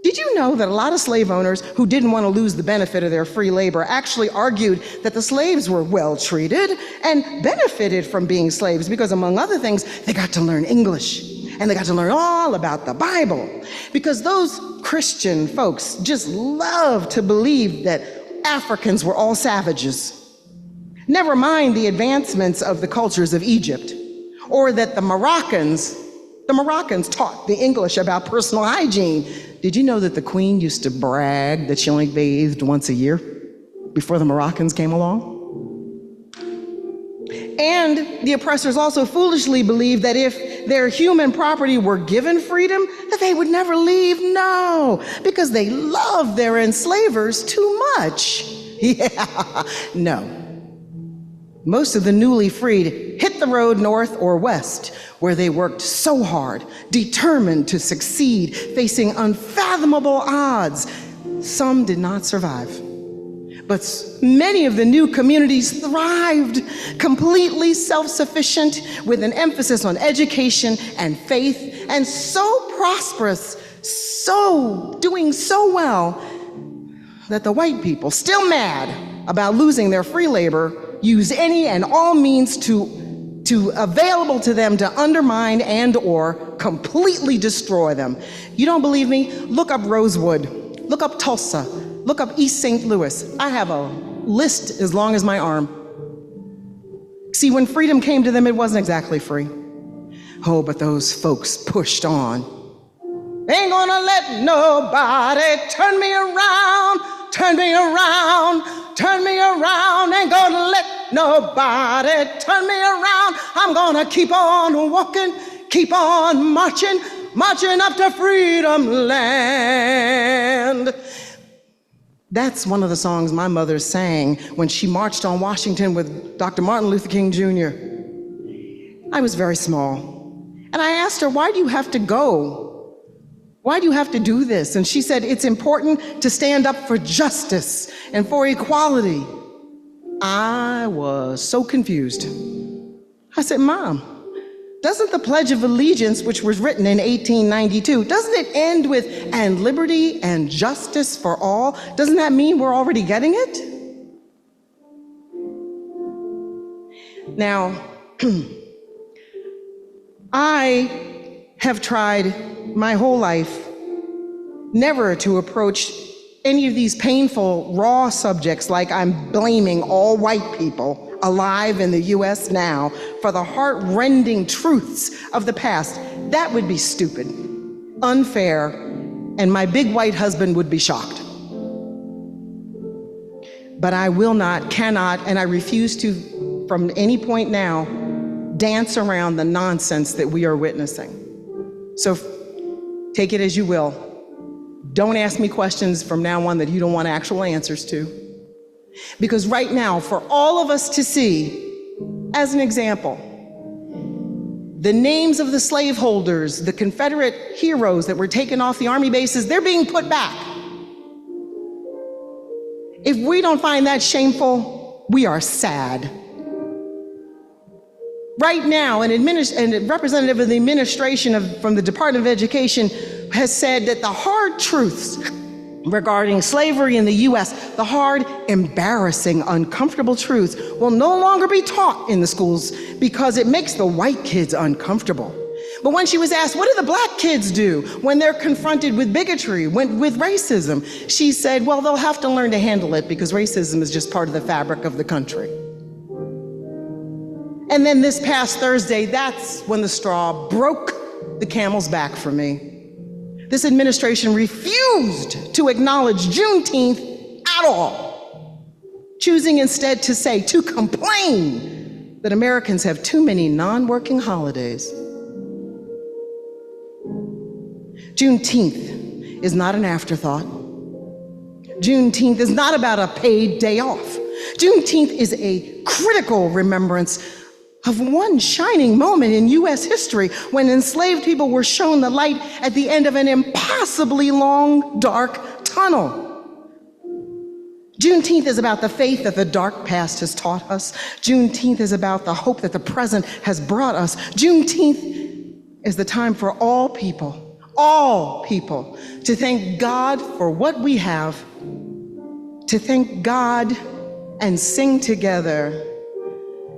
Did you know that a lot of slave owners who didn't want to lose the benefit of their free labor actually argued that the slaves were well treated and benefited from being slaves because, among other things, they got to learn English and they got to learn all about the Bible? Because those Christian folks just love to believe that Africans were all savages. Never mind the advancements of the cultures of Egypt, or that the Moroccans taught the English about personal hygiene. Did you know that the Queen used to brag that she only bathed once a year before the Moroccans came along? And the oppressors also foolishly believed that if their human property were given freedom, that they would never leave. No, because they loved their enslavers too much. Yeah, no. Most of the newly freed hit the road north or west, where they worked so hard, determined to succeed, facing unfathomable odds. Some did not survive, but many of the new communities thrived, completely self-sufficient, with an emphasis on education and faith, and so prosperous, doing so well, that the white people, still mad about losing their free labor, use any and all means available to them to undermine and or completely destroy them. You don't believe me? Look up Rosewood, look up Tulsa, look up East St. Louis. I have a list as long as my arm. See, when freedom came to them, it wasn't exactly free. Oh, but those folks pushed on. Ain't gonna let nobody turn me around, turn me around, turn me around. Ain't gonna let nobody turn me around. I'm gonna keep on walking, keep on marching, marching up to freedom land. That's one of the songs my mother sang when she marched on Washington with Dr. Martin Luther King Jr. I was very small, and I asked her, why do you have to go? Why do you have to do this? And she said, it's important to stand up for justice and for equality. I was so confused. I said, Mom, doesn't the Pledge of Allegiance, which was written in 1892, doesn't it end with, and liberty and justice for all? Doesn't that mean we're already getting it? Now, I have tried my whole life never to approach any of these painful, raw subjects like I'm blaming all white people alive in the US now for the heart-rending truths of the past. That would be stupid, unfair, and my big white husband would be shocked. But I will not, cannot, and I refuse to, from any point now, dance around the nonsense that we are witnessing. So take it as you will. Don't ask me questions from now on that you don't want actual answers to. Because right now, for all of us to see, as an example, the names of the slaveholders, the Confederate heroes that were taken off the army bases, they're being put back. If we don't find that shameful, we are sad. Right now, a representative of the administration from the Department of Education has said that the hard truths regarding slavery in the US, the hard, embarrassing, uncomfortable truths will no longer be taught in the schools because it makes the white kids uncomfortable. But when she was asked, what do the black kids do when they're confronted with bigotry, with racism? She said, well, they'll have to learn to handle it because racism is just part of the fabric of the country. And then this past Thursday, that's when the straw broke the camel's back for me. This administration refused to acknowledge Juneteenth at all, choosing instead to complain that Americans have too many non-working holidays. Juneteenth is not an afterthought. Juneteenth is not about a paid day off. Juneteenth is a critical remembrance of one shining moment in US history when enslaved people were shown the light at the end of an impossibly long, dark tunnel. Juneteenth is about the faith that the dark past has taught us. Juneteenth is about the hope that the present has brought us. Juneteenth is the time for all people all people, to thank God for what we have, to thank God and sing together.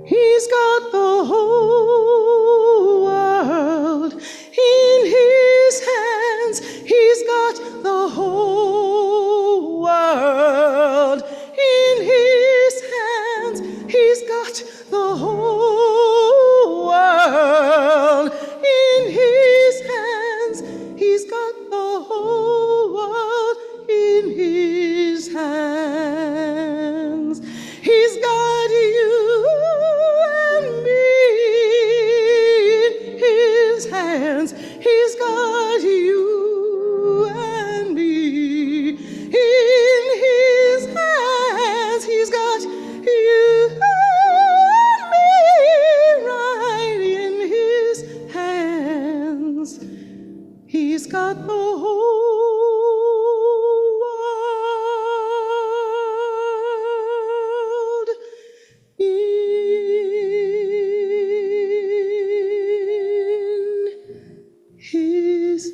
He's got the whole world in his hands. He's got the whole world in his hands. He's got the whole world in his hands. He's got the whole world in his hands. He's got you and me in his hands. He's got you and me in his hands. He's got you and me right in his hands. He's got the whole world in his